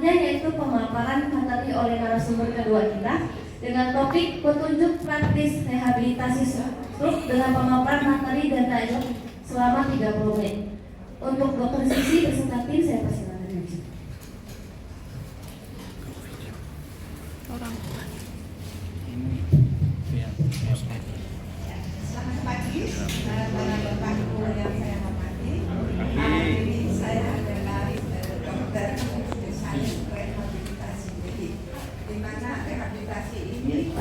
Yaitu pemaparan materi oleh narasumber kedua kita dengan topik petunjuk praktis rehabilitasi stroke dengan pemaparan materi dan dialog selama 30 menit. Untuk Dr. Sisi beserta tim saya persilakan. Selamat pagi, para Bapak Ibu yang saya hormati. Ini saya adalah dokter spesialis rehabilitasi medik, di mana rehabilitasi ini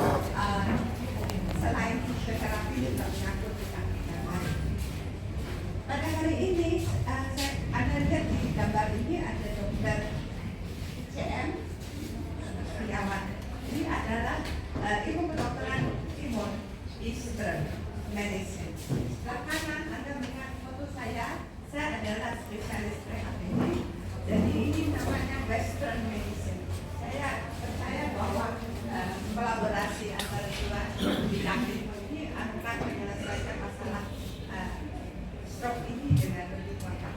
selain terapi juga menyangkut penyakit yang lain. Pada hari ini saya ada lihat di gambar ini ada dokter CM Setiawan. Ini adalah ilmu kedokteran timur Eastern Medicine. Sebelah kanan Anda melihat foto saya adalah spesialis rehabilitasi. Jadi ini namanya Western Medicine. Saya percaya bahwa kolaborasi antara dua bidang ini akan menyelesaikan masalah stroke ini dengan lebih lengkap.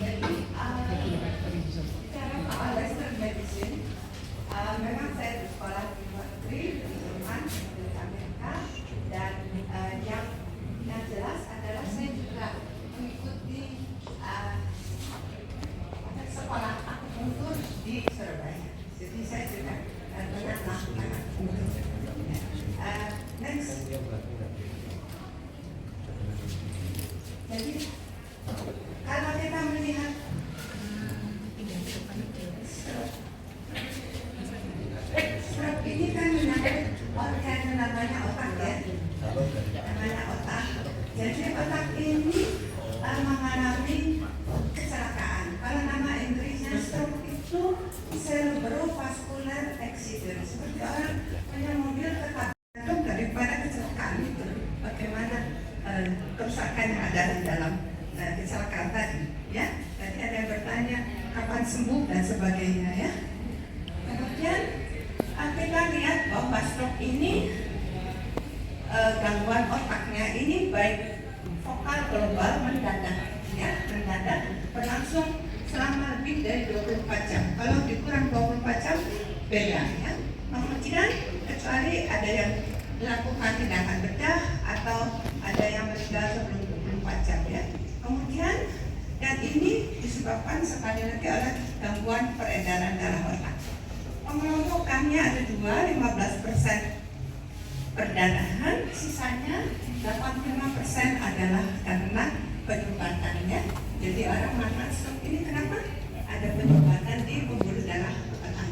Jadi secara soal Western Medicine, memang saya di sekolah di luar negeri, di Jerman, di Amerika, dan yang jelas adalah saya juga mengikuti sekolah akupunktur di Surabaya. Jadi saya juga pernah melakukan akupunktur. Next. Jadi kalau kita melihat stroke ini kan menyangkut organ namanya otak ya, namanya otak. Jadi otak ini mengalami kecelakaan. Kalau nama Inggrisnya stroke itu cerebrovascular accident, seperti orang punya mobil ketakutan daripada kecelakaan itu. Bagaimana kerusakan yang ada di dalam kecelakaan tadi, ya. Tadi ada yang bertanya kapan sembuh dan sebagainya, ya. Kemudian kita lihat bahwa stroke ini gangguan otaknya ini baik vokal global mendadak, ya, mendadak berlangsung selama lebih dari 24 jam. Kalau dikurang 24 jam beda, ya. Kemudian kecuali ada yang dilakukan tindakan bedah atau ada yang meninggal sebelum 24 jam, ya. Kemudian dan ini disebabkan sekali lagi oleh gangguan peredaran darah otak. Pengelompokannya ada 15% perdarahan, sisanya 85% adalah karena penyumbatannya. Jadi orang melakukan stroke ini kenapa? Ada penyumbatan di pembuluh darah otak.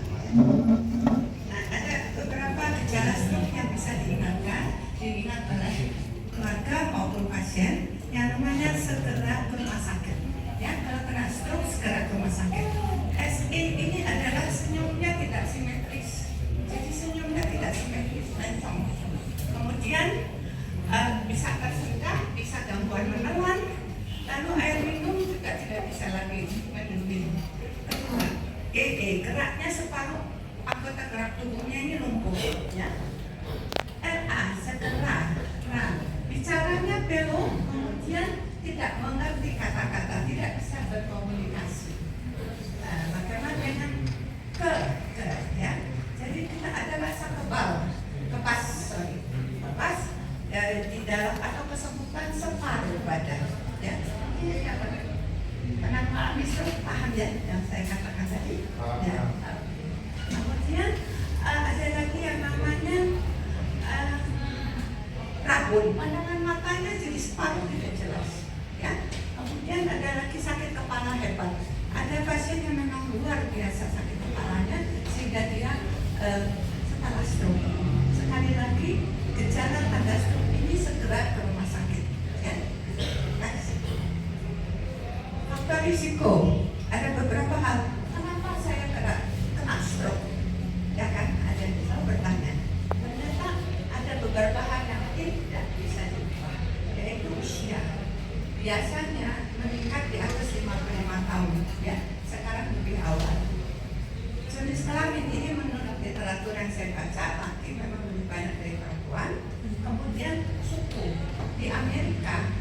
Nah, ada beberapa gejala stroke yang bisa dilihat oleh keluarga maupun pasien, yang namanya segera ke rumah sakit. Ya, kalau kena stroke segera ke rumah sakit. SE ini adalah senyumnya tidak simetris. Jadi senyumnya tidak simetris, mencong. Kemudian bisa tersendat, bisa gangguan menelan, lalu air minum juga tidak bisa lagi minum. Kedua, GE, geraknya separuh anggota gerak tubuhnya ini lumpuh. Ya. RA, segera. Nah, bicaranya belok, kemudian tidak mengerti kata-kata, tidak bisa berkomunikasi. Bagaimana dengan ke, ya? Jadi kita ada rasa kepas di dalam atau kesemutan separuh badan, ya. Ini apa? Kenapa bisa paham ya yang saya katakan tadi? Ya. Kemudian ada lagi yang namanya rabun, pandangan matanya jadi separuh tidak jelas, ya. Kemudian ada lagi sakit kepala hebat. Ada pasien yang memang luar biasa sakit kepalanya sehingga dia setelah stroke. Sekali lagi gejala tanda stroke ini segera ke rumah sakit, ya. Faktor risiko ada beberapa hal. Kenapa saya kena stroke? Ya kan, ada yang selalu bertanya. Ternyata ada beberapa hal yang tidak bisa diubah, yaitu usia. Biasanya meningkat di atas 55 tahun, ya. Sekarang lebih awal. Jenis kelamin ini menurut literatur yang saya baca, laki memang lebih banyak dari perempuan. Kemudian suku di Amerika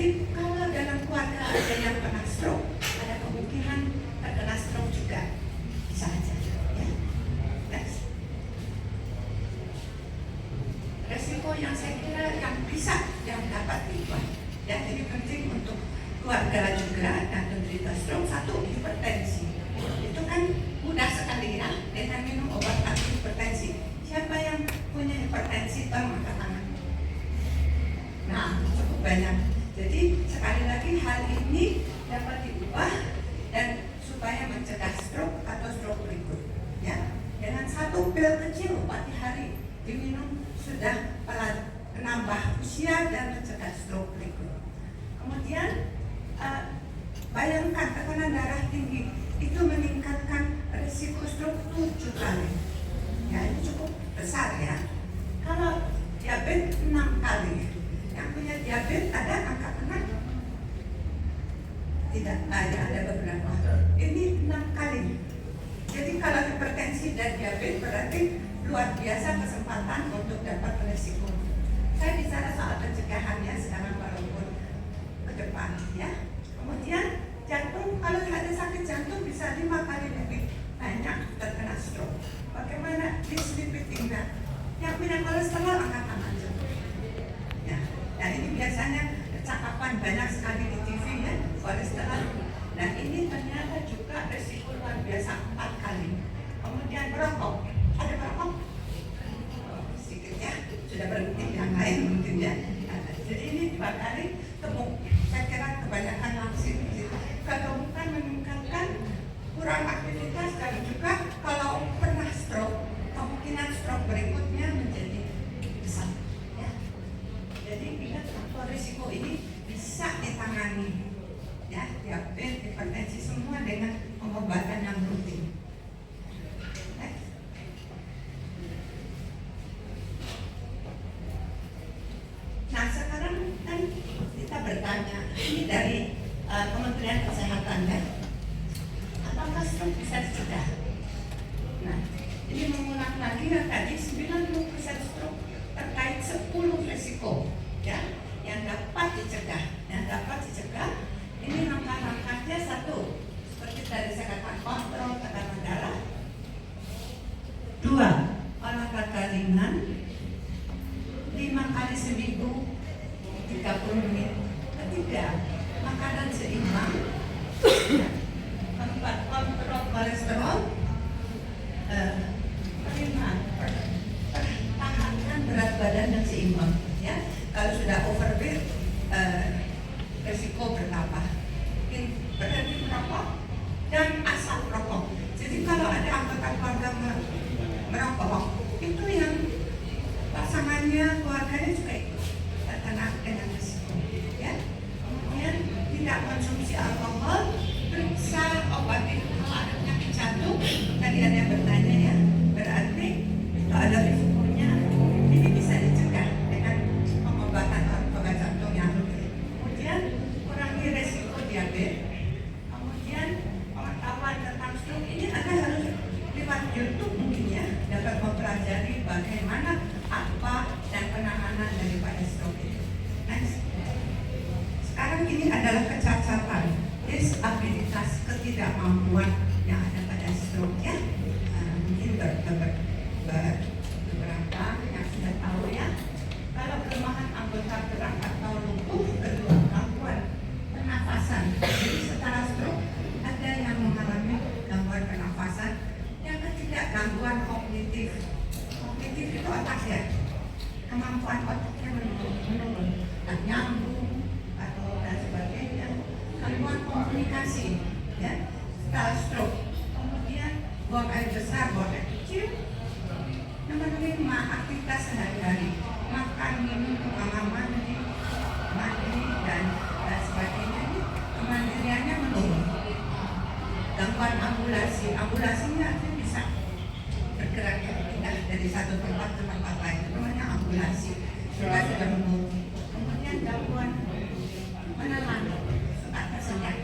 Jadi kalau dalam keluarga ada yang pernah stroke, ada kemungkinan terkena stroke juga, bisa aja. Ya. Next. Resiko yang saya kira yang bisa yang dapat diubah. Ya, jadi penting untuk keluarga juga yang menderita stroke. Satu, hipertensi. Itu kan mudah sekali ya, dengan minum obat anti hipertensi. Siapa yang punya hipertensi angkat tangan? Nah, cukup banyak. Jadi sekali lagi hal ini dapat diubah dan supaya mencegah stroke atau stroke berikut. Ya, dengan 1 pil kecil pagi hari diminum sudah menambah usia dan mencegah stroke berikut. Kemudian bayangkan tekanan darah tinggi itu meningkatkan risiko stroke 7 kali. Ya, ini cukup besar ya. Kalau diabetes 6 kali. Yang punya diabetes ada angka tangan? Tidak, ada beberapa. Ini 6 kali. Jadi kalau hipertensi dan diabetes berarti luar biasa kesempatan untuk dapat resiko. Saya bicara soal pencegahannya sekarang walaupun ke depan ya. Kemudian jantung, kalau ada sakit jantung bisa 5 kali lebih banyak terkena stroke. Bagaimana dislipidemia? Yang punya kolesterol angkat tangan. Ya, nah ini biasanya cakapan banyak sekali di TV ya, kolesterol. Nah ini ternyata juga resiko luar biasa 4 kali. Kemudian merokok, ada merokok? Sedikit ya, sudah berhenti yang lain mungkin ya. Jadi ini 2 kali gemuk. Saya kira kebanyakan langsing. Kegemukan meningkatkan kurang aktivitas dan juga kalau pernah stroke, kemungkinan stroke berikutnya menjadi besar. Ya. Jadi ingat faktor risiko ini bisa ditangani. Ya, diabetes, hipertensi semua dengan pengobatan yang rutin. Next. Nah sekarang kan kita bertanya, ini dari Kementerian Kesehatan ya, apakah stroke bisa dicegah? Nah, ini mengulang lagi yang tadi 90% stroke terkait 10 risiko ya, yang dapat dicegah. Yang dapat dicegah ini langkah-langkahnya 1, seperti tadi saya katakan, kontrol tekanan darah. 2, olahraga ringan 5 kali seminggu 30 menit. 3, makanan seimbang. 4, kontrol kolesterol. 5, pertahankan berat badan yang seimbang. Ya, kalau sudah overweight, risiko bertambah. Berhenti merokok dan asal merokok. Jadi kalau ada anggota keluarga merokok, itu yang pasangannya, keluarganya juga ikut terkena dengan risiko. Ya. Kemudian tidak konsumsi alkohol, periksa obatin kalau ada penyakit jantung. Tadi ada yang bertanya ya, berarti itu ada risikonya. Ini bisa dicegah dengan pengobatan obat jantung yang rutin. Kemudian kurangi risiko diabetes. Kemudian pengetahuan tentang stroke ini Anda harus lewat YouTube mungkin ya, dapat mempelajari bagaimana apa dan penanganan daripada stroke itu. Next. Sekarang ini adalah kecacatan, disabilitas, ketidakmampuan yang ada pada stroke ya. Mungkin beberapa yang sudah tahu ya. Kalau kelemahan anggota gerak atau lumpuh, kedua gangguan pernafasan. Jadi setelah stroke ada yang mengalami gangguan pernafasan. Yang ketiga gangguan kognitif. Kognitif itu otak ya. Kemampuan otaknya menurun, tak nyambung atau dan sebagainya. Gangguan komunikasi ya. Setelah stroke. Kemudian buang air besar, buang air kecil. Nomor 5, aktivitas sehari-hari, makan, minum, mandi, dan sebagainya. Kemandiriannya menurun. Gangguan ambulasinya bisa bergerak ya, pindah dari satu tempat ke tempat lain. Itu namanya ambulasi. Sudah menurun. Kemudian gangguan menelan, suka tersengat.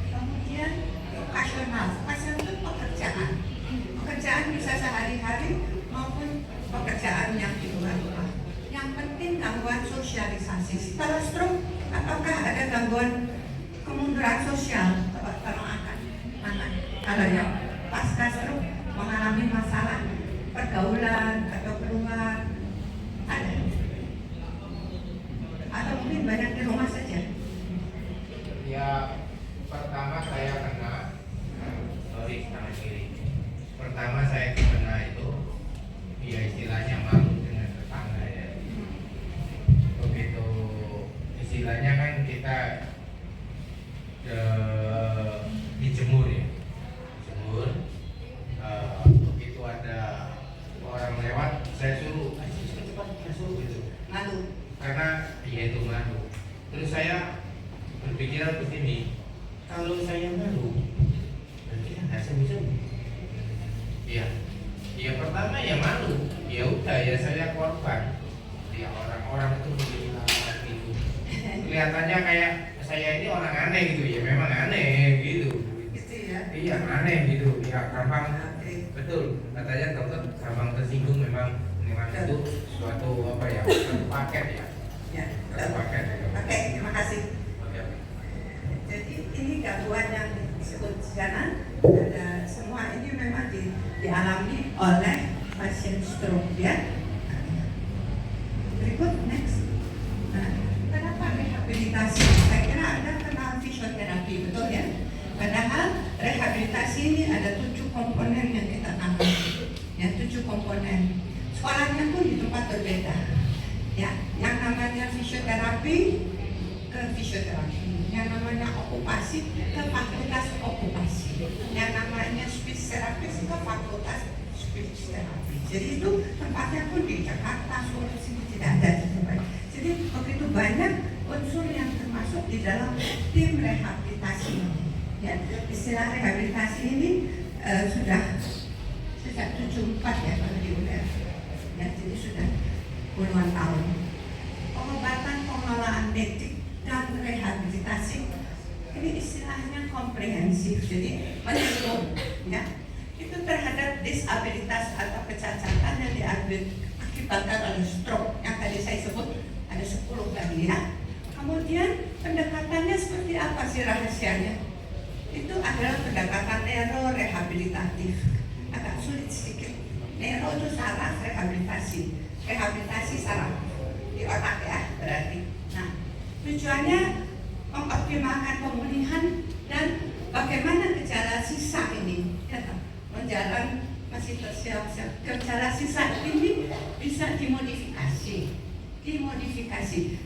Kemudian vokasional itu pekerjaan. Pekerjaan bisa sehari-hari maupun pekerjaan yang di luar rumah. Yang penting gangguan sosialisasi. Setelah stroke Apakah ada gangguan kemunduran sosial? Tolong angkat tangan. Kalau yang pasca stroke mengalami masalah pergaulan atau keluar, ada? Atau mungkin banyak di rumah saja? Ya, pertama saya kena, tangan kiri. Pertama saya kena itu, ya istilahnya malu dengan tetangga ya. Begitu istilahnya kan kita dijemur ya, dijemur. Begitu ada orang lewat, saya suruh, cepat masuk gitu. Malu. Karena ya itu malu. Terus saya berpikiran begini, kalau saya malu, berarti kan saya bisa. Iya, ya pertama ya malu, ya udah ya saya korban. Ya orang-orang itu melihat gitu, kelihatannya kayak saya ini orang aneh gitu ya, memang aneh gitu. Gitu ya. Iya aneh gitu, ya gampang. Oke. Betul, katanya dokter gampang tersinggung memang itu suatu apa ya, suatu paket ya. Ya. Satu paket ya. Oke, terima kasih. Oke. Jadi ini gangguan yang disebut jangan ada semua ini memang dialami oleh pasien stroke ya. Berikut next. Nah, kenapa rehabilitasi? Saya kira Anda kenal fisioterapi, betul ya? Padahal rehabilitasi ini ada 7 komponen yang kita tangani. Ya, 7 komponen. Sekolahnya pun di tempat berbeda. Ya, yang namanya fisioterapi ke fisioterapi, yang namanya okupasi ke fakultas okupasi, yang namanya speech therapist ke fakultas speech therapy. Jadi itu tempatnya pun di Jakarta, Sulawesi tidak ada di tempat. Jadi begitu banyak unsur yang termasuk di dalam tim rehabilitasi. Ya, istilah rehabilitasi ini sudah sejak 74 ya kalau di UNER. Ya, jadi sudah puluhan tahun. Pengobatan, pengelolaan etik dan rehabilitasi ini istilahnya komprehensif, jadi menyeluruh ya. Itu terhadap disabilitas atau kecacatan yang diakibatkan oleh stroke yang tadi saya sebut ada 10 tadi ya. Kemudian pendekatannya seperti apa sih rahasianya? Itu adalah pendekatan neurorehabilitatif, agak sulit sedikit. Neuro itu saraf, rehabilitasi saraf di otak ya berarti. Nah, tujuannya mengoptimalkan pemulihan dan bagaimana gejala sisa ini ya, menjalan masih tersiap-siap. Gejala sisa ini bisa dimodifikasi.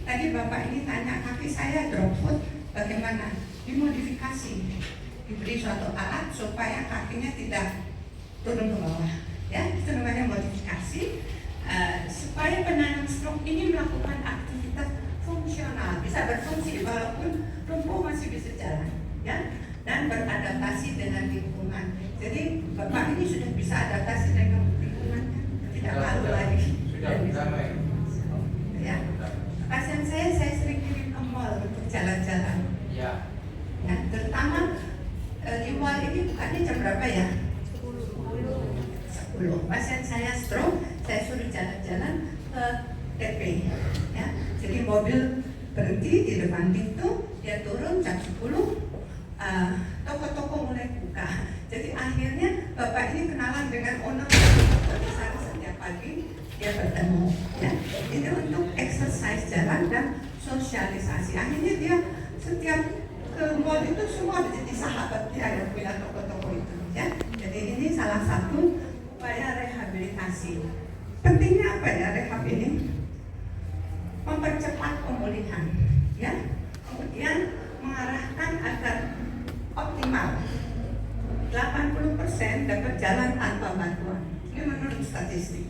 Tadi Bapak ini tanya kaki saya drop foot, bagaimana? Dimodifikasi, diberi suatu alat supaya kakinya tidak turun ke bawah. Ya, itu namanya modifikasi. Supaya penyandang stroke ini melakukan aktivitas fungsional, bisa berfungsi walaupun lumpuh masih bisa jalan, ya, dan beradaptasi dengan lingkungan. Jadi Bapak ini sudah bisa adaptasi dengan lingkungan, tidak malu lagi. Sudah Ya, pasien saya sering kirim ke mall untuk jalan-jalan. Ya. Nah, terutama di mall ini bukannya jam berapa ya? 10. Pasien saya stroke, saya suruh jalan-jalan ke TP ya. Jadi mobil berhenti di depan pintu, dia turun jam 10, toko-toko mulai buka. Jadi akhirnya Bapak ini kenalan dengan owner di sana setiap pagi dia bertemu ya. Ini untuk exercise jalan dan sosialisasi. Akhirnya dia setiap ke mall itu semua jadi sahabat dia yang punya toko-toko itu ya. Jadi ini salah satu upaya rehabilitasi. Pentingnya apa ya rehab ini? Mempercepat pemulihan ya. Kemudian mengarahkan agar optimal. 80% dapat jalan tanpa bantuan. Ini menurut statistik.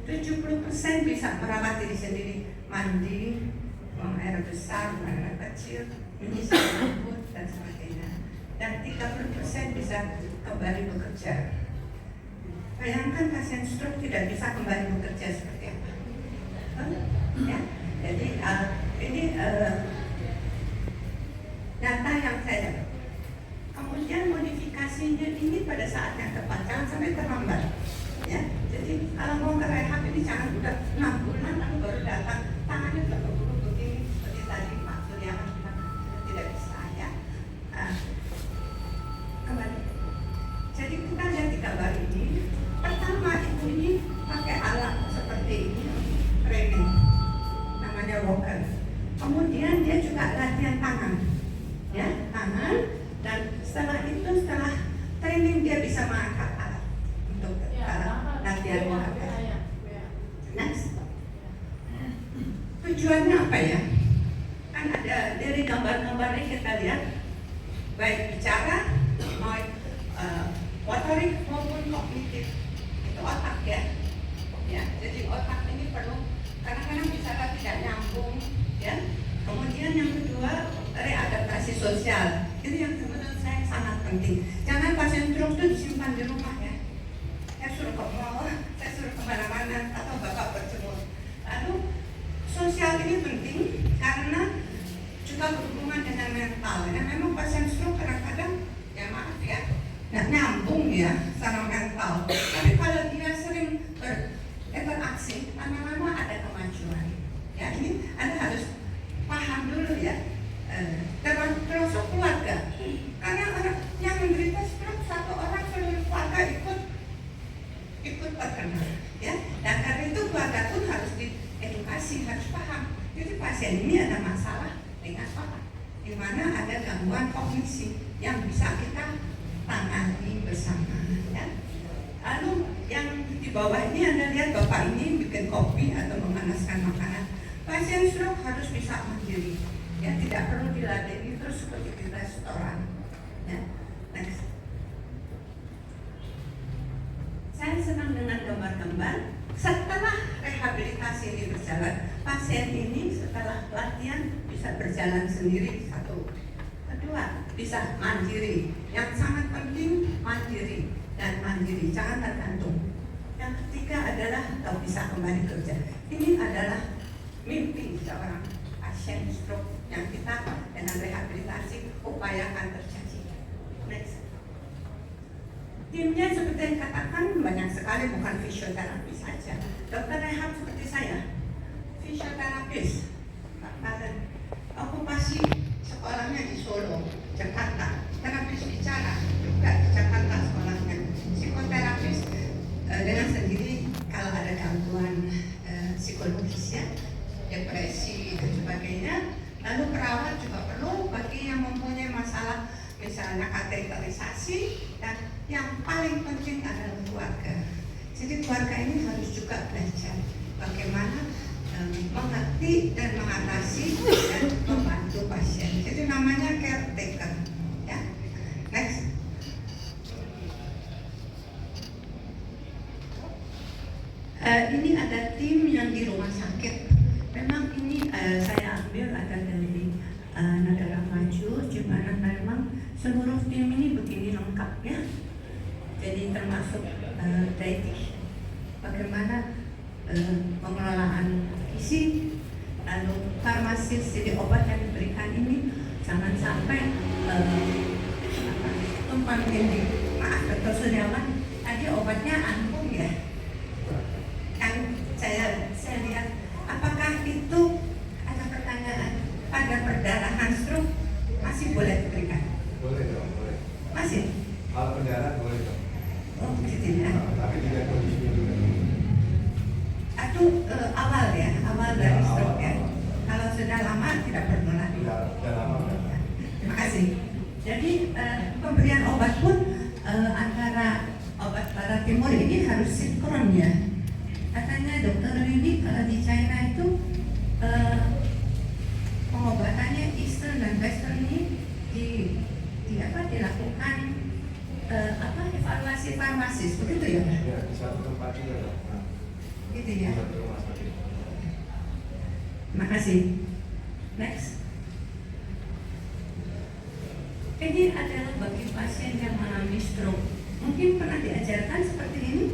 70% bisa merawat diri sendiri, mandi, buang air besar, buang air kecil, menyisir rambut dan sebagainya. Dan 30% bisa kembali bekerja. Bayangkan pasien stroke tidak bisa kembali bekerja seperti apa? Ya, jadi ini data yang saya dapat. Kemudian modifikasinya ini pada saat yang tepat, jangan sampai terlambat. Ya, jadi kalau mau ke rehab ini jangan udah 6 bulan lalu baru datang, tangannya sudah berburu begini seperti tadi Pak Surya dia bisa mengangkat alat untuk latihan olahraga. Next. Tujuannya apa ya? Kan ada dari gambar-gambar ini kita lihat, baik bicara, motorik maupun kognitif, itu otak ya. Ya, jadi otak ini perlu kadang-kadang bicara tidak nyambung, ya. Kemudian yang kedua, readaptasi sosial. Itu yang menurut saya sangat penting. Jangan pasien stroke itu disimpan di rumah ya. Saya suruh ke mall, saya suruh kemana-mana, atau bapak berjemur. Lalu sosial ini penting karena juga berhubungan dengan mental. Ya, memang pasien stroke kadang-kadang, ya maaf ya, nggak nyambung ya secara mental. Tapi kalau dia sering berinteraksi, lama-lama ada kemajuan. Ya, ini Anda harus paham dulu ya, termasuk keluarga. Karena orang yang menderita stroke, satu orang seluruh keluarga ikut terkena. Ya, dan karena itu keluarga pun harus diedukasi, harus paham. Jadi pasien ini ada masalah dengan otak, di mana ada gangguan kognisi yang bisa kita tangani bersama. Ya. Lalu yang di bawah ini Anda lihat bapak ini bikin kopi atau memanaskan makanan. Pasien stroke harus bisa mandiri, ya, tidak perlu diladeni terus seperti di restoran. Ya. Next. Saya senang dengan gambar-gambar. Setelah rehabilitasi ini berjalan, pasien ini setelah latihan bisa berjalan sendiri, satu. Kedua, bisa mandiri. Yang sangat penting mandiri dan mandiri, jangan tergantung. Yang ketiga adalah kalau bisa kembali kerja. Ini adalah mimpi seorang pasien stroke yang kita dengan rehabilitasi upayakan terjadi. Next. Timnya seperti yang katakan banyak sekali, bukan fisioterapi saja. Dokter rehab seperti saya, fisioterapis, okupasi sekolahnya di Solo, Jakarta. Terapis bicara juga di Jakarta sekolahnya. Psikoterapis dengan sendiri kalau ada gangguan psikologis ya, depresi dan sebagainya. Lalu perawat juga perlu bagi yang mempunyai masalah misalnya kateterisasi, dan yang paling penting adalah keluarga. Jadi keluarga ini harus juga belajar bagaimana mengerti dan mengatasi dan membantu pasien. Jadi namanya caretaker. Ya. Next. Ini ada tim yang di rumah sakit. Memang ini saya ambil ada dari negara maju, di mana memang seluruh tim ini begini lengkap ya. Jadi termasuk dietitian, bagaimana pengelolaan gizi, lalu farmasis, jadi obat yang diberikan ini jangan sampai tumpang tindih. Maaf Dr. Suryawan, tadi obatnya angkung ya. Yang saya lihat, apakah itu ada pertanyaan pada perdarahan stroke masih boleh diberikan? Boleh dong, boleh. Masih? Kalau pendarahan boleh dong. Oh, begitu ya. Tapi tidak kondisinya juga. Itu awal ya, awal dari Ya, stroke ya. awal. Kalau sudah lama tidak perlu lagi. Sudah lama kan? Terima kasih. Jadi pemberian obat pun antara obat barat timur ini harus sinkron ya. Katanya dokter Rini kalau di China itu pengobatannya Eastern dan Western ini dilakukan evaluasi farmasis, begitu ya? Ya, di satu tempat juga dong. Nah, Gitu ya. di satu rumah sakit. Terima kasih. Next. Ini adalah bagi pasien yang mengalami stroke. Mungkin pernah diajarkan seperti ini?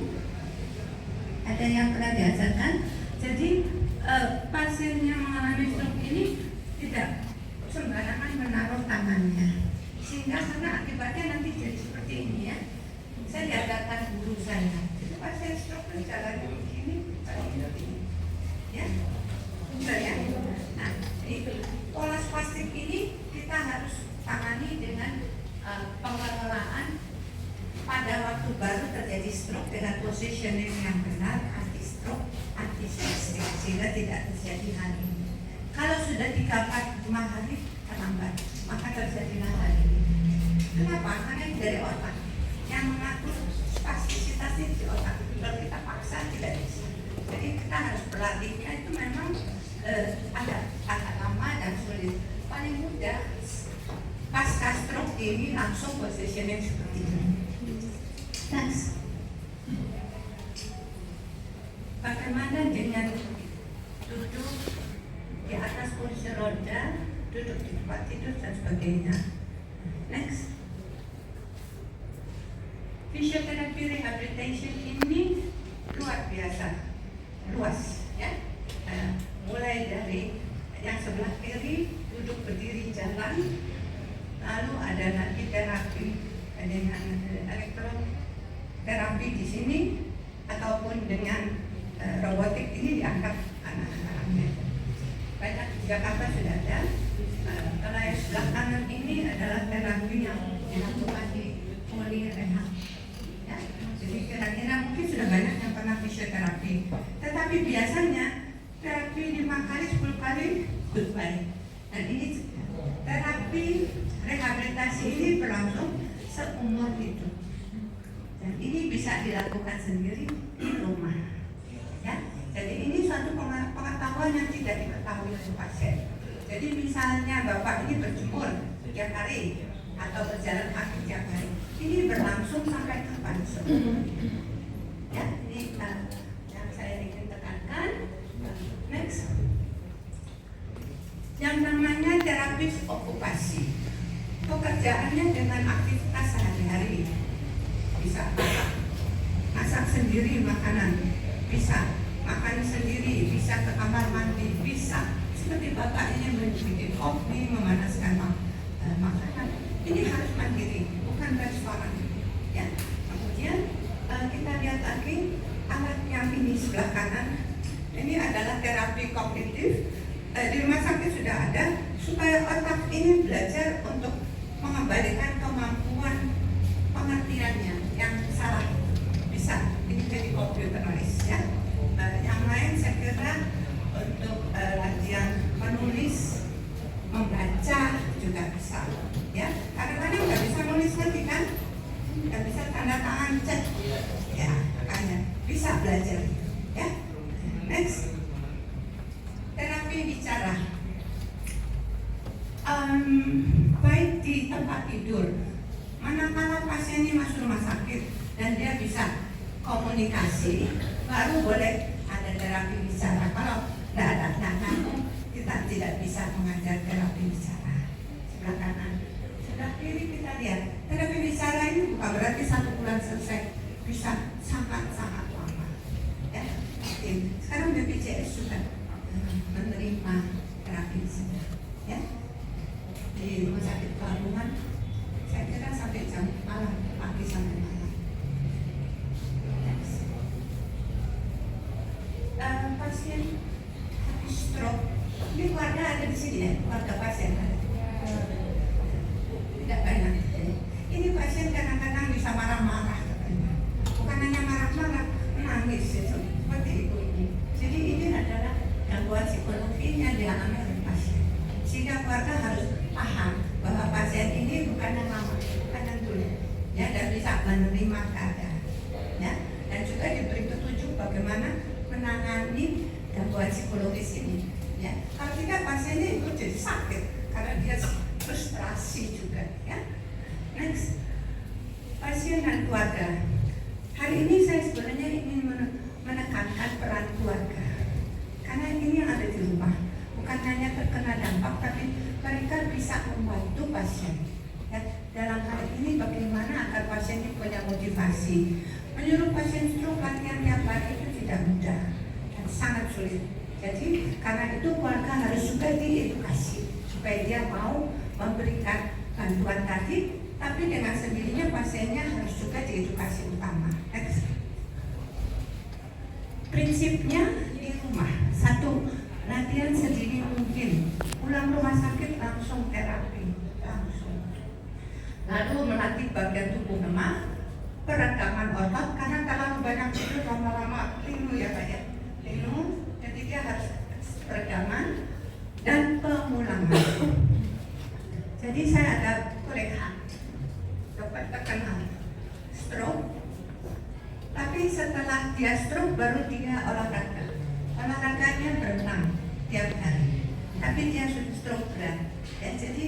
Ada yang pernah diajarkan? Jadi pasien yang mengalami stroke ini tidak sembarangan menaruh tangannya, sehingga karena akibatnya nanti jadi seperti ini ya. Saya diajarkan guru saya. Jadi pasien stroke berjalan begini, seperti ini, ya. Betul ya. Nah, itu pola spastik ini kita harus tangani dengan pengelolaan pada waktu baru terjadi stroke dengan positioning yang benar, anti stroke, anti spastik, sehingga tidak terjadi hal ini. Kalau sudah 3-4 hari terlambat, maka terjadilah hal ini. Kenapa? Karena ini dari otak. Yang yang mengatur spasisitas di otak itu. Kalau kita paksa tidak bisa. Jadi kita harus berlatihnya itu memang agak lama dan sulit. Paling mudah pasca stroke ini langsung positioning seperti ini. Next. Bagaimana dengan duduk di atas kursi roda, duduk di tempat tidur dan sebagainya. Next. Physiotherapy rehabilitation ini luar biasa, luas, ya. Mulai dari yang sebelah kiri duduk berdiri jalan, lalu ada nanti terapi dengan elektroterapi di sini ataupun dengan robotik ini diangkat anak-anaknya. Banyak di Jakarta sudah ada. Kalau yang sebelah kanan ini adalah terapi yang dilakukan di poli rehab. Ya, jadi kira-kira mungkin sudah banyak yang pernah fisioterapi. Tetapi biasanya terapi 5 kali, 10 kali goodbye. Dan ini terapi rehabilitasi ini berlangsung seumur hidup. Dan ini bisa dilakukan sendiri di rumah. Ya, jadi ini suatu pengetahuan yang tidak diketahui oleh pasien. Jadi misalnya Bapak ini berjemur tiap hari atau berjalan kaki tiap hari, ini berlangsung sampai kapan? Ya, ini yang saya ingin tekankan. Next, yang namanya terapis okupasi, pekerjaannya dengan aktivitas sehari-hari, bisa masak sendiri makanan, bisa makan sendiri, bisa ke kamar mandi, bisa seperti Bapak ini membuat kopi, memanaskan makanan. Ini harus mandiri, bukan restoran. Ya. Kemudian kita lihat lagi alat yang ini sebelah kanan. Ini adalah terapi kognitif. Di rumah sakit sudah ada supaya otak ini belajar untuk mengembalikan kemampuan pengertiannya yang salah. Bisa ini jadi computerized, ya. Yang lain saya kira untuk latihan menulis, membaca juga bisa, ya. Kadang-kadang nggak bisa nulis lagi kan, nggak bisa tanda tangan cek, ya. Makanya bisa belajar, ya. Next, terapi bicara, baik di tempat tidur, manakala pasien ini masuk rumah sakit dan dia bisa komunikasi, baru boleh ada terapi bicara. Kalau tidak ada kamu, kita tidak bisa mengajar terapi bicara. Sebelah kanan, sebelah kiri kita lihat terapi bicara ini bukan berarti 1 bulan selesai, bisa sangat-sangat lama. Ya, sekarang BPJS sudah menerima terapi bicara. Ya, di rumah sakit Pelabuhan, saya kira sampai jam malam, pagi sampai malam. Pasien habis stroke, ini keluarga ada di sini ya, keluarga pasien ada. Tidak banyak. Ini pasien kadang-kadang bisa marah-marah, bukan hanya marah-marah, menangis itu seperti itu ini. Jadi ini adalah gangguan psikologi yang dialami oleh pasien. Sehingga keluarga harus paham bahwa pasien ini bukan yang lama, bukan yang dulu, ya, dan bisa menerima keadaan, ya, dan juga diberi petunjuk bagaimana menangani gangguan psikologis ini, ya. Kalau tidak pasiennya itu jadi sakit karena dia frustrasi juga, ya. Next, pasien dan keluarga. Hari ini saya sebenarnya ingin menekankan peran keluarga, karena ini yang ada di rumah bukan hanya terkena dampak, tapi mereka bisa membantu pasien, ya. Dalam hal ini bagaimana agar pasien ini punya motivasi. Menyuruh pasien stroke latihan tiap hari itu tidak mudah dan sangat sulit. Jadi karena itu keluarga harus juga diedukasi supaya dia mau memberikan bantuan tadi, tapi dengan sendirinya pasiennya harus juga diedukasi utama. Next. Prinsipnya di rumah, 1, latihan sedini mungkin. Pulang rumah sakit langsung terapi, langsung. Lalu melatih bagian tubuh lemah, peregangan otot, karena terlalu banyak tidur lama-lama linu, ya Pak, ya. Linu, jadi dia harus peregangan dan pemulangan. Jadi saya ada kolega dokter terkenal, stroke. Tapi setelah dia stroke baru dia olahraga. Olahraganya berenang tiap hari. Tapi dia sudah stroke berat. Ya, jadi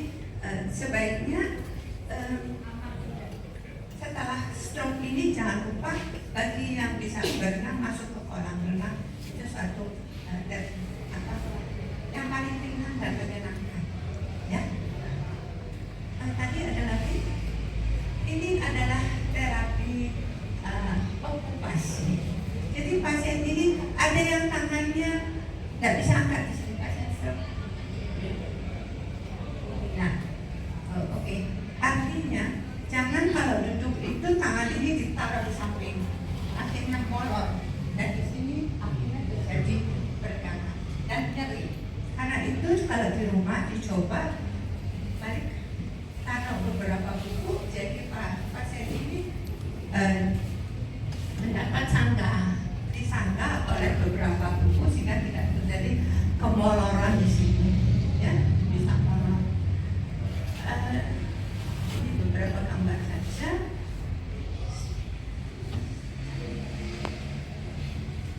sebaiknya setelah stroke ini jangan lupa bagi yang bisa berenang masuk ke kolam renang, itu suatu yang paling ringan dan menyenangkan. Ya. Tadi ada lagi. Ini adalah terapi okupasi. Jadi pasien ini ada yang tangannya tidak bisa angkat di sini, pasien stroke. Nah, oke. Artinya jangan kalau duduk itu tangan ini ditaruh di samping, akhirnya molor dan di sini akhirnya terjadi pergangan dan nyeri. Karena itu kalau di rumah dicoba balik taruh beberapa buku, jadi pasien ini mendapat disangga oleh beberapa buku sehingga tidak terjadi kemoloran di sini, ya bisa molor. Ini beberapa gambar saja.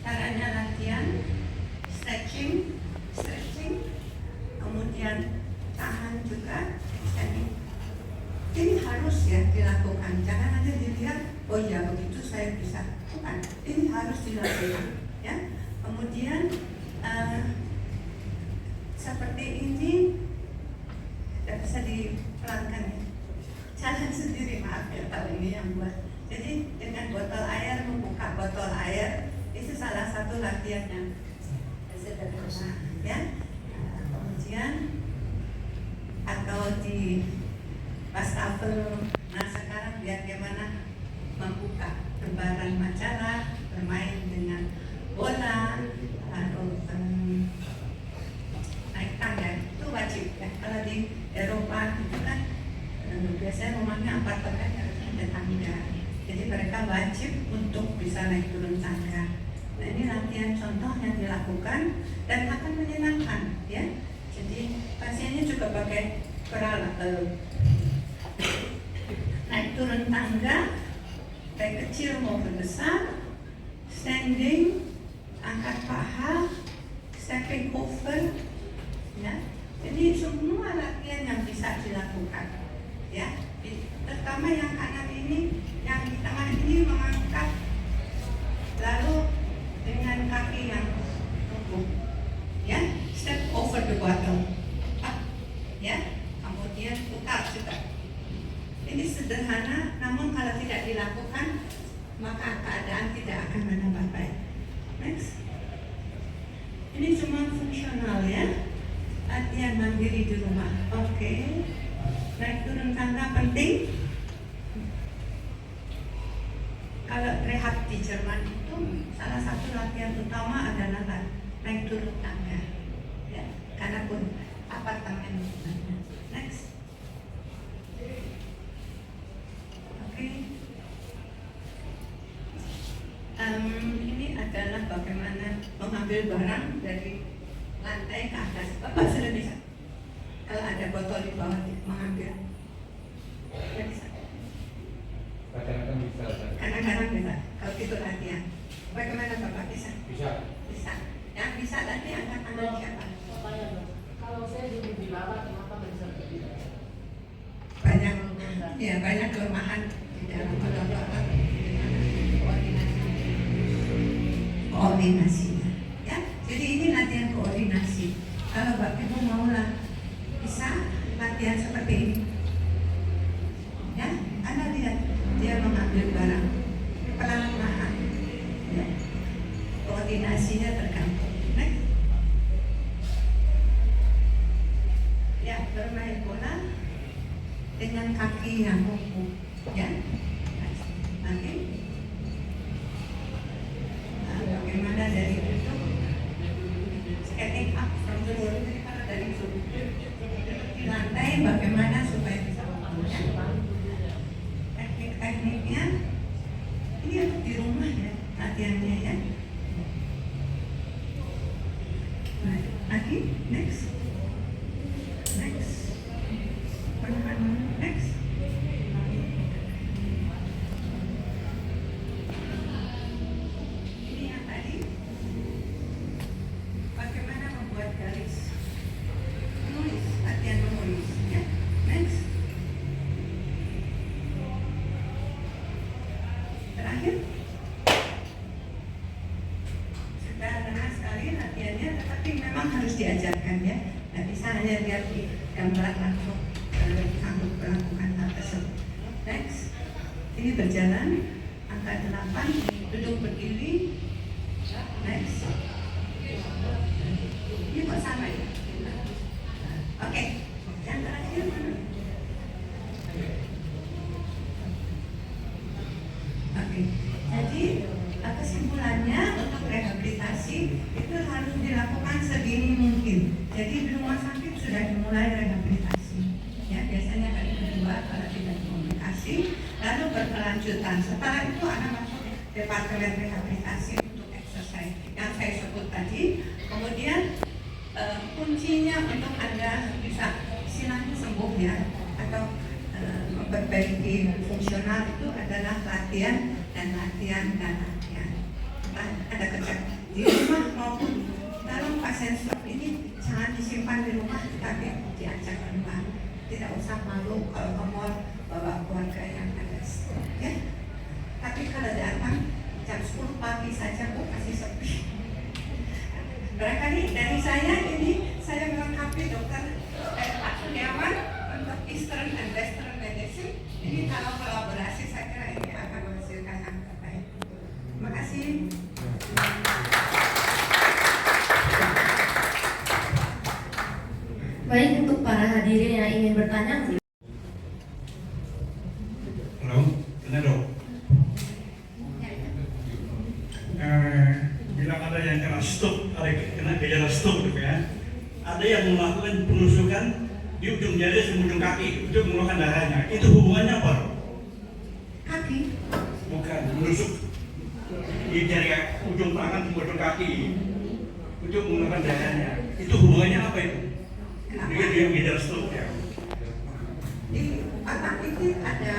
Caranya latihan, stretching, kemudian tahan juga, standing. Ini harus ya dilakukan. Jangan nanti dilihat, oh ya begitu saya bisa. Bukan, ini harus dilakukan. Ya. Kemudian seperti ini tidak bisa dipelankan ya. Jalan sendiri, maaf ya tahu ini yang buat. Jadi dengan botol air, membuka botol air itu salah satu latihan yang sederhana ya. Kemudian atau di wastafel. Nah sekarang lihat bagaimana membuka lembaran majalah, bermain dengan bola, atau naik tangga itu wajib ya. Kalau di Eropa itu kan biasanya rumahnya apartemen harus ada tangga. Jadi mereka wajib untuk bisa naik turun tangga. Nah ini latihan contoh yang dilakukan dan akan menyenangkan ya. Jadi pasiennya juga pakai peralatan naik turun tangga, baik kecil maupun besar, standing, angkat paha, stepping over, ya. Jadi semua latihan yang bisa dilakukan, ya. Terutama yang kanan ini, yang di tengah ini mengangkat, lalu dengan kaki yang tumbuh, ya. Step over the bottom, up, ya. Kemudian putar juga. Ini sederhana, namun kalau tidak dilakukan maka keadaan tidak akan menambah baik. Next. Ini cuma fungsional ya, latihan mandiri di rumah. Oke. Naik turun tangga penting. Kalau rehab di Jerman itu salah satu latihan utama adalah naik turun tangga. Ya, karena pun apartemen. Next. Ini adalah bagaimana mengambil barang dari lantai ke atas. Bapak sudah bisa. Kalau ada botol di bawah mengambil, sudah bisa. Kadang-kadang bisa. Kadang-kadang bisa. Kalau itu latihan. Bagaimana Bapak bisa? Bisa. Bisa. Yang bisa tadi angkat tangan siapa? Kalau saya duduk di bawah, kenapa nggak bisa berdiri? Banyak, ya banyak kelemahan di dalam otot koordinasinya, ya. Jadi ini latihan koordinasi. Kalau Bapak Ibu mau bisa latihan seperti ini, ya. Anda lihat dia mengambil barang pelan-pelan, ya. Koordinasinya tergantung. Next. Ya, bermain bola dengan kaki yang lumpuh, ya. Oke. Bagaimana dari duduk, skating up from the floor, kalau dari duduk di lantai bagaimana supaya bisa bangun. Teknik-tekniknya ini untuk di rumah ya latihannya ya. Nah, lagi next. Next. terakhir. Sederhana sekali latihannya, tetapi memang harus diajarkan ya. Nggak bisa hanya lihat di gambar langsung sanggup melakukan hal tersebut. Next, ini berjalan angka 8, duduk berdiri. Next, ini kok sama ya? Oke, yang terakhir mana? Oke, jadi kesimpulannya untuk rehabilitasi itu harus dilakukan sedini mungkin. Jadi di rumah sakit sudah dimulai rehabilitasi. Ya, biasanya kali kedua kalau tidak komunikasi, lalu berkelanjutan. Setelah itu akan masuk departemen rehabilitasi untuk exercise yang saya sebut tadi. Kemudian kuncinya untuk Anda bisa istilahnya sembuh ya, atau memperbaiki fungsional itu adalah latihan dan latihan dan latihan. Ada kerja di rumah maupun dalam pasien stroke ini jangan disimpan di rumah, tapi diajak keluar. Tidak usah malu kalau ke mall bawa keluarga yang ada stroke ya. Tapi kalau datang jam 10 pagi saja kok masih sepi. Barangkali dari saya ini saya melengkapi dokter Pak Suniawan untuk Eastern and Western Medicine. Ini kalau kolaborasi saya kira ini akan menghasilkan yang terbaik. Terima kasih. Baik, untuk para hadirin yang ingin bertanya, Halo, benar dong. Bilang ada yang kena stroke, ada yang kena gejala stroke gitu ya. Ada yang melakukan penusukan di ujung jari sama ujung kaki untuk mengeluarkan darahnya. Itu hubungannya apa? Kaki. Bukan, menusuk di jari ujung tangan sama ujung kaki untuk mengeluarkan darahnya. Itu hubungannya apa itu? Dengan gejala stroke ya. Di otak itu ada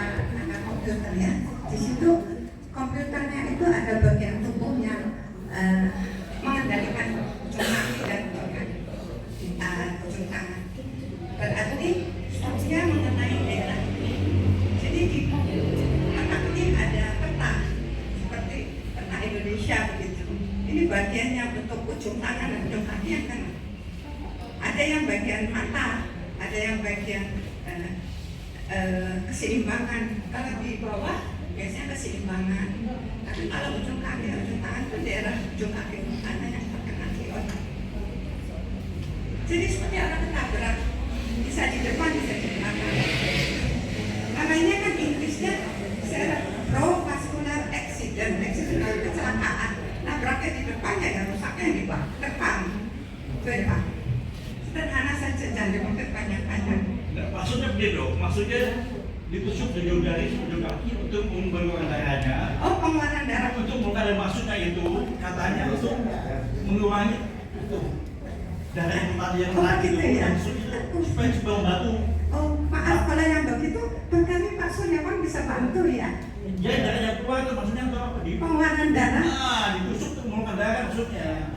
komputer ya. Di situ komputernya itu ada bagian tubuh yang mengendalikan ujung kaki dan ujung tangan. Berarti stoknya mengenai daerah ini. Jadi di otak ini ada peta seperti peta Indonesia begitu. Ini bagian yang bentuk ujung tangan dan ujung kaki yang kena. Ada yang bagian mata, ada yang bagian keseimbangan. Kalau di bawah biasanya keseimbangan. Tapi kalau ujung kaki dan ujung tangan itu daerah ujung kaki kanan yang terkena di otak. Jadi seperti orang ketabrak, bisa di depan, bisa di belakang. Namanya kan Inggrisnya cerebrovascular accident, kecelakaan. Nabraknya di depannya dan rusaknya di depan. Itu ya Pak. Sederhana saja, jangan diperpanjang-panjang. Nah, maksudnya begini dong, maksudnya ditusuk di ujung jari, ujung kaki untuk mengeluarkan darahnya. Oh, pengeluaran darah. Untuk mengeluarkan maksudnya itu katanya untuk mengurangi itu darah yang tadi yang lagi itu gitu ya? supaya membantu. Oh, maaf kalau yang begitu, barangkali Pak Suryawan bisa bantu ya. Jadi darah yang keluar itu maksudnya untuk apa? Pengeluaran darah. Nah, ditusuk untuk mengeluarkan darah maksudnya.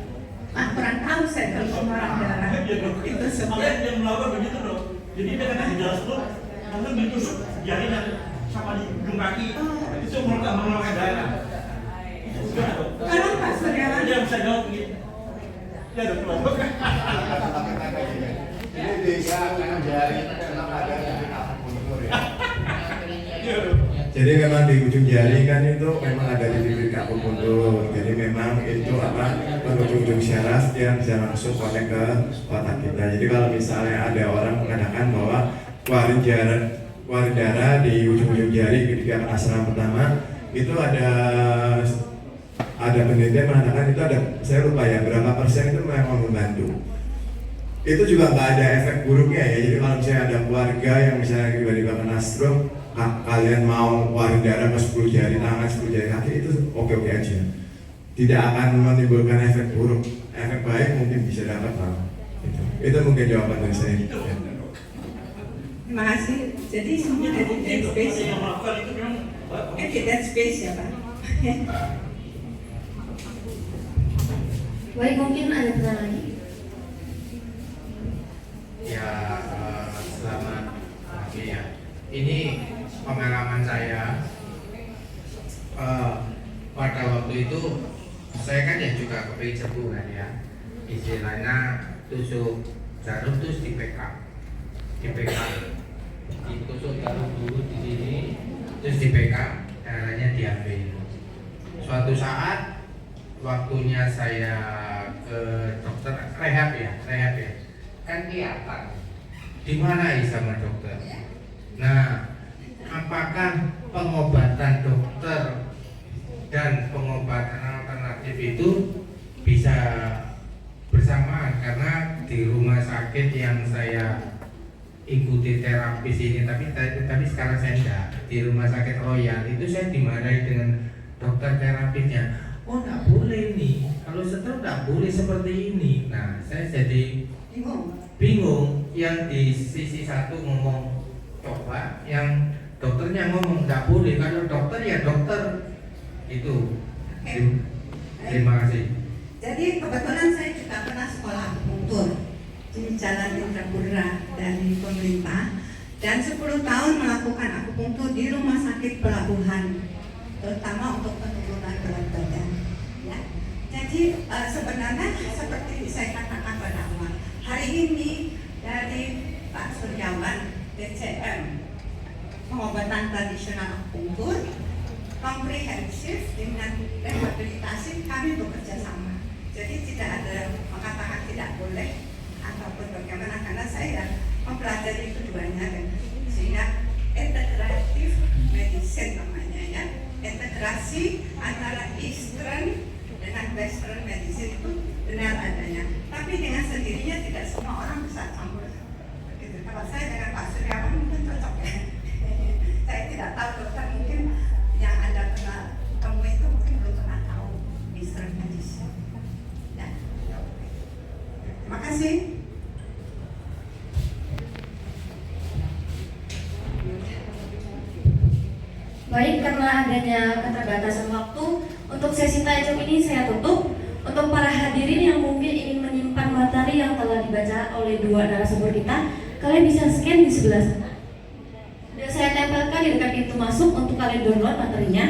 Kurang tahu saya kalau pengeluaran darah. Itu Makanya sebenarnya. dia melakukan begitu loh. Jadi dia kena gejala stroke, langsung ditusuk jarinya sama di ujung kaki. Itu mengeluarkan darah. Kalau Pak Suryawan. Dia bisa jawab gitu. Ya dok. Ini bisa karena jari kenapa ada akupuntur ya. Jadi memang di ujung jari kan itu memang ada titik akupuntur. Jadi memang itu apa menuju ujung syaraf dia bisa langsung connect ke otak kita. Jadi kalau misalnya ada orang mengatakan bahwa keluarin darah di ujung-ujung jari ketika kena serangan pertama itu ada penelitian mengatakan itu ada, saya lupa ya berapa persen itu memang membantu. Itu juga nggak ada efek buruknya ya. Jadi kalau misalnya ada keluarga yang misalnya tiba-tiba kena stroke, kalian mau keluarin darah ke 10 jari tangan, 10 jari kaki, itu oke-oke aja. Tidak akan menimbulkan efek buruk. Efek baik mungkin bisa dapat lah. Itu mungkin jawaban dari saya. Ya. Terima kasih. Jadi semua evidence base ya. Evidence base ya Pak. baik, mungkin ada pertanyaan lagi. Ya, selamat pagi ya. Ini pengalaman saya pada waktu itu saya kan ya juga kepingin sembuh kan ya, istilahnya tusuk jarum terus di PK, ditusuk jarum dulu di sini, terus di PK, darahnya diambil. Suatu saat waktunya saya ke dokter rehab ya, kan kelihatan di mana sama dokter. Nah, apakah pengobatan dokter dan pengobatan alternatif itu bisa bersamaan? Karena di rumah sakit yang saya ikuti terapis ini, tapi sekarang saya enggak, di rumah sakit Royal itu saya dimarahi dengan dokter terapisnya. Oh, enggak boleh nih, kalau stroke enggak boleh seperti ini. Nah, saya jadi bingung. Yang di sisi satu ngomong coba, yang dokternya ngomong nggak boleh. Kalau dokter ya dokter itu. Terima kasih. Jadi kebetulan saya juga pernah sekolah akupunktur di Jalan Indrapura dari pemerintah, dan 10 tahun melakukan akupunktur di rumah sakit pelabuhan, terutama untuk penurunan berat badan. Ya. Jadi sebenarnya seperti saya katakan pada awal, hari ini dari Pak Suryawan DCM pengobatan tradisional akupunktur komprehensif dengan rehabilitasi, kami bekerja sama. Jadi tidak ada mengatakan tidak boleh ataupun bagaimana, karena saya mempelajari keduanya, sehingga integratif medicine namanya ya, integrasi antara Eastern dengan Western medicine itu benar adanya, tapi dengan sendirinya tidak semua orang bisa campur. Gitu. Kalau saya dengan Pak Suryawan mungkin cocok ya. Saya tidak tahu, dokter mungkin yang Anda pernah temui itu mungkin belum pernah tahu Eastern medicine. Ya. Terima kasih. Baik, karena adanya keterbatasan waktu, untuk sesi tanya jawab ini saya tutup. Untuk para hadirin yang mungkin ingin menyimpan materi yang telah dibaca oleh dua narasumber kita, kalian bisa scan di sebelah sana. Dan saya tempelkan di dekat pintu masuk untuk kalian download materinya.